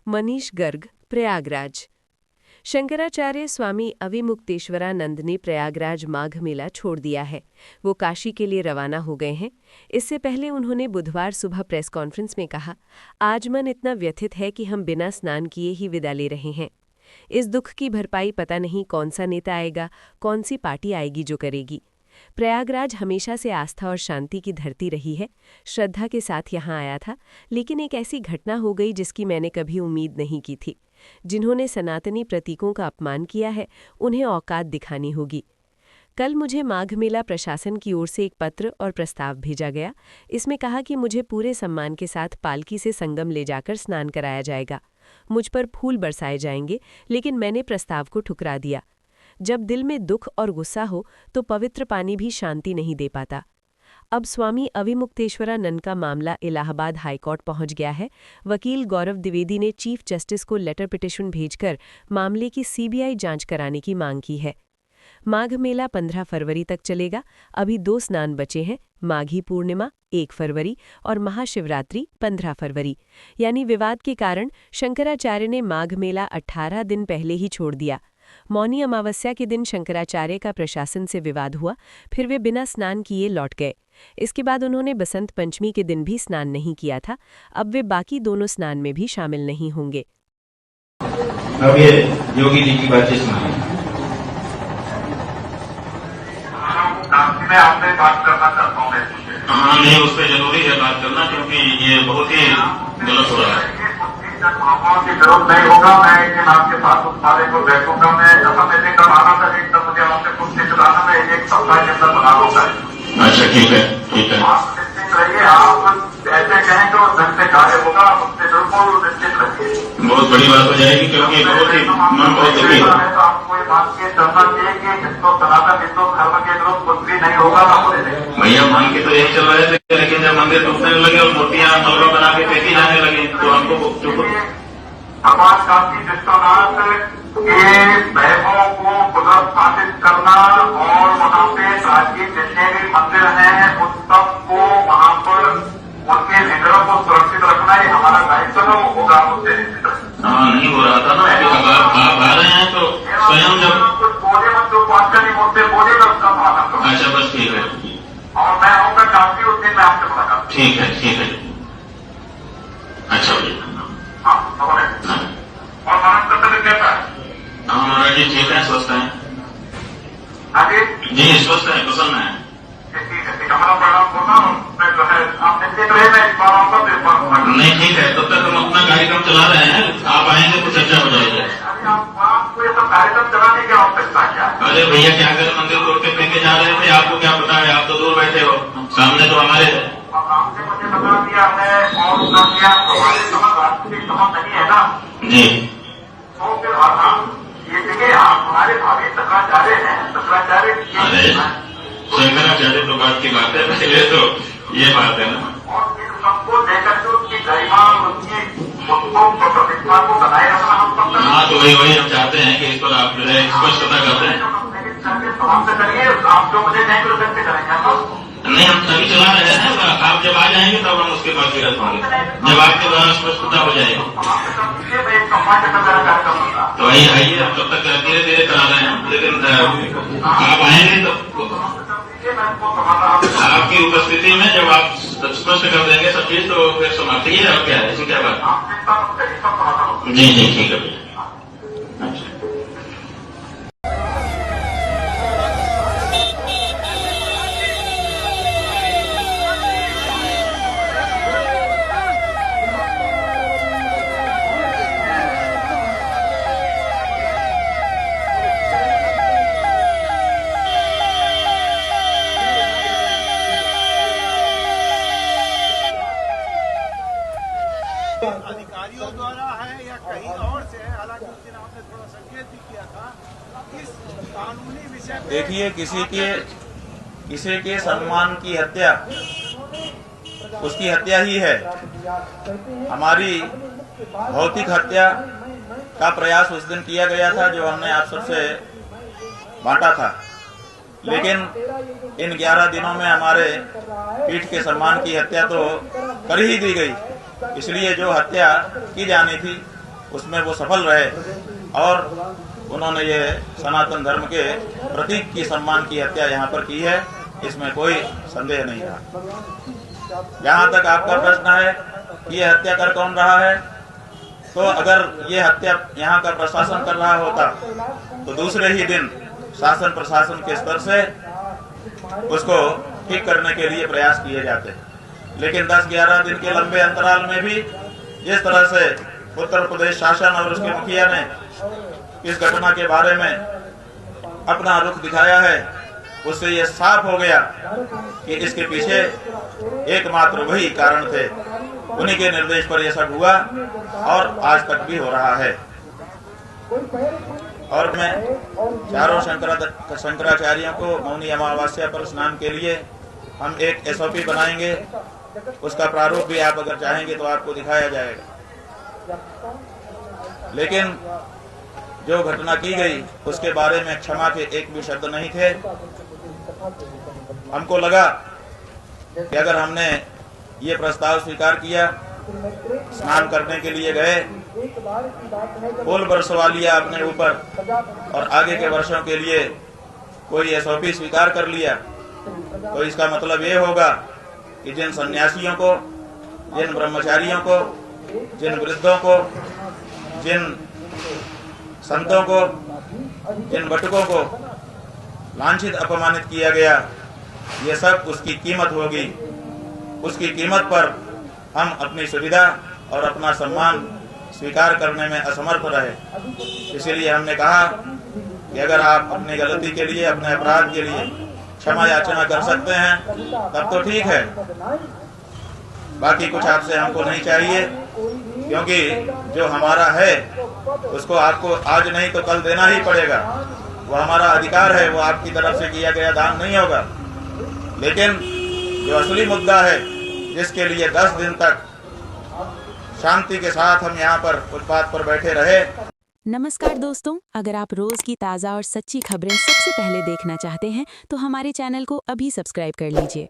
मनीष गर्ग, प्रयागराज। शंकराचार्य स्वामी अविमुक्तेश्वरानंद ने प्रयागराज माघ मेला छोड़ दिया है। वो काशी के लिए रवाना हो गए हैं। इससे पहले उन्होंने बुधवार सुबह प्रेस कॉन्फ्रेंस में कहा, आज मन इतना व्यथित है कि हम बिना स्नान किए ही विदा ले रहे हैं। इस दुख की भरपाई पता नहीं कौन सा नेता आएगा, कौन सी पार्टी आएगी जो करेगी। प्रयागराज हमेशा से आस्था और शांति की धरती रही है। श्रद्धा के साथ यहाँ आया था, लेकिन एक ऐसी घटना हो गई जिसकी मैंने कभी उम्मीद नहीं की थी। जिन्होंने सनातनी प्रतीकों का अपमान किया है, उन्हें औकात दिखानी होगी। कल मुझे माघ मेला प्रशासन की ओर से एक पत्र और प्रस्ताव भेजा गया। इसमें कहा कि मुझे पूरे सम्मान के साथ पालकी से संगम ले जाकर स्नान कराया जाएगा। मुझ पर फूल बरसाए जाएंगे, लेकिन मैंने प्रस्ताव को ठुकरा दिया। जब दिल में दुख और गुस्सा हो तो पवित्र पानी भी शांति नहीं दे पाता। अब स्वामी अविमुक्तेश्वरानंद का मामला इलाहाबाद हाईकोर्ट पहुंच गया है। वकील गौरव द्विवेदी ने चीफ जस्टिस को लेटर पिटिशन भेजकर मामले की सीबीआई जांच कराने की मांग की है। माघ मेला 15 फरवरी तक चलेगा। अभी 2 स्नान बचे हैं, माघी पूर्णिमा 1 फरवरी और महाशिवरात्रि 15 फरवरी। यानी विवाद के कारण शंकराचार्य ने माघ मेला 18 दिन पहले ही छोड़ दिया। मौनी अमावस्या के दिन शंकराचार्य का प्रशासन से विवाद हुआ, फिर वे बिना स्नान किए लौट गए। इसके बाद उन्होंने बसंत पंचमी के दिन भी स्नान नहीं किया था। अब वे बाकी दोनों स्नान में भी शामिल नहीं होंगे। अब ये योगी जी की बातें सुनिए। मैं आपसे बात करना चाहता हूँ। हाँ, नहीं, उस पर जरूरी है बात करना, क्योंकि ये बहुत ही गलत हो रहा है। भावनाओं की जरूरत नहीं होगा। मैं एक दिन आपके पास उस बारे को बैठूंगा। मैं ऐसा मैंने कल आना था, एकदम मुझे आपसे कुछ नहीं चलाना। मैं एक सप्ताह के अंदर बना लूंगा। अच्छा, ठीक है, ठीक है। आप निश्चित रहिए। आप ऐसे कहें तो धन से कार्य होगा। आप उससे बिल्कुल निश्चित रहिए। बहुत बड़ी बात हो जाएगी, क्योंकि बहुत ही मन बहुत दुखी है। तो आपको ये मान के चलना चाहिए कि जिसको सनातन हिंदू धर्म के विरुद्ध कुछ भी नहीं होगा। भैया, मान के तो यही चल रहे थे, लेकिन जब मंदिर टूटने लगे और मूर्तियां मलबा बना के फेंकी जाने लगी तो हमको भगवान काशी विश्वनाथ के वैभव को पुनर्स्थापित करना और वहाँ पे प्राचीन जितने भी मंदिर हैं उन सबको वहाँ पर उनके विग्रह को सुरक्षित रखना ये हमारा दायित्व होगा। उससे निश्चित रखना। हाँ, नहीं हो रहा था ना। आप आ रहे हैं तो स्वयं जब कुछ बोले मत, जो बात करनी मुझसे बोले मैं उसका समाधान करूँ। अच्छा, बस ठीक है। और मैं आऊँगा काशी, उस दिन मैं आपसे मुलाकात। ठीक है, ठीक है। अच्छा भैया। हाँ, और महाराज का तबियत कैसा है? हाँ महाराज जी, ठीक है, स्वस्थ हैं। अभी जी स्वस्थ है, प्रसन्न है। ठीक है, ठीक है। हमारा प्रणाम बोलना। मैं जो है आप निश्चित रहे, मैं इस बार आऊँगा तो इस बार नहीं, ठीक है, तब तक हम अपना कार्यक्रम चला रहे हैं। आप आएंगे तो चर्चा हो जाएगी। आपको ये सब कार्यक्रम चलाने की आवश्यकता क्या है? अरे भैया, क्या अगर मंदिर तोड़ के फेंके जा रहे थे, आपको क्या पता है? आप तो दूर बैठे हो, सामने तो हमारे थे। अब आपने मुझे बता दिया है और उसका किया, हमारे समझ राष्ट्रीय समझ नहीं है ना जी। तो फिर आप ये देखिए, आप हमारे भावी शंकराचार्य हैं। शंकराचार्य अरे शंकराचार्य तो बात की बात है, पहले तो ये बात है ना। और इन सबको लेकर के उसकी गरिमा, उसकी प्रतिष्ठा को बनाए रखना हम सब। हाँ, तो वही हम चाहते हैं कि इस पर आप जो है स्पष्टता करते हैं। समाप्त करिए। आप जो मुझे नहीं कर सकते करेंगे नहीं, हम सभी चला रहे हैं। आप जब आ जाएंगे तब हम उसके बाद विरत होंगे, जब आपके द्वारा स्पष्टता हो जाएगी। तो वही आइए, हम तब तक धीरे धीरे करा रहे हैं, लेकिन आप आएंगे तो आपकी उपस्थिति में जब आप स्पष्ट कर देंगे सब चीज, तो फिर समाप्ति है। और क्या है, इसमें क्या बात? जी जी, ठीक है भैया। अच्छा, अधिकारियों द्वारा है या कहीं और से है, हालांकि उस दिन आपने थोड़ा संकेत भी किया था। इस कानूनी विषय देखिए, किसी के सम्मान की हत्या उसकी हत्या ही है। हमारी भौतिक हत्या का प्रयास उस दिन किया गया था, जो हमने आप सबसे बांटा था, लेकिन इन 11 दिनों में हमारे पीठ के सम्मान की हत्या तो कर ही दी गई। इसलिए जो हत्या की जानी थी उसमें वो सफल रहे और उन्होंने ये सनातन धर्म के प्रतीक की सम्मान की हत्या यहाँ पर की है, इसमें कोई संदेह नहीं रहा। जहाँ तक आपका प्रश्न है कि ये हत्या कर कौन रहा है, तो अगर ये हत्या यहाँ का प्रशासन कर रहा होता तो दूसरे ही दिन शासन प्रशासन के स्तर से उसको ठीक करने के लिए प्रयास किए जाते, लेकिन 10-11 दिन के लंबे अंतराल में भी जिस तरह से उत्तर प्रदेश शासन और उसके मुखिया ने इस घटना के बारे में अपना रुख दिखाया है, उससे ये साफ हो गया कि इसके पीछे एकमात्र वही कारण थे। उन्हीं के निर्देश पर यह सब हुआ और आज तक भी हो रहा है। और मैं चारों शंकराचार्यों को मौनी अमावस्या पर स्नान के लिए हम एक SOP बनाएंगे, उसका प्रारूप भी आप अगर चाहेंगे तो आपको दिखाया जाएगा। लेकिन जो घटना की गई उसके बारे में क्षमा के एक भी शब्द नहीं थे। हमको लगा कि अगर हमने ये प्रस्ताव स्वीकार किया, स्नान करने के लिए गए, फुल बरसवा लिया अपने ऊपर और आगे के वर्षों के लिए कोई SOP स्वीकार कर लिया, तो इसका मतलब ये होगा कि जिन सन्यासियों को, जिन ब्रह्मचारियों को, जिन वृद्धों को, जिन संतों को, जिन बटुकों को लांछित अपमानित किया गया, ये सब उसकी कीमत होगी। उसकी कीमत पर हम अपनी सुविधा और अपना सम्मान स्वीकार करने में असमर्थ रहे। इसीलिए हमने कहा कि अगर आप अपनी गलती के लिए, अपने अपराध के लिए क्षमा याचना कर सकते हैं तब तो ठीक है, बाकी कुछ आपसे हमको नहीं चाहिए, क्योंकि जो हमारा है उसको आपको आज नहीं तो कल देना ही पड़ेगा। वो हमारा अधिकार है, वो आपकी तरफ से किया गया दान नहीं होगा। लेकिन जो असली मुद्दा है, जिसके लिए 10 दिन तक शांति के साथ हम यहाँ पर फुटपाथ पर बैठे रहे। नमस्कार दोस्तों, अगर आप रोज की ताज़ा और सच्ची खबरें सबसे पहले देखना चाहते हैं तो हमारे चैनल को अभी सब्सक्राइब कर लीजिए।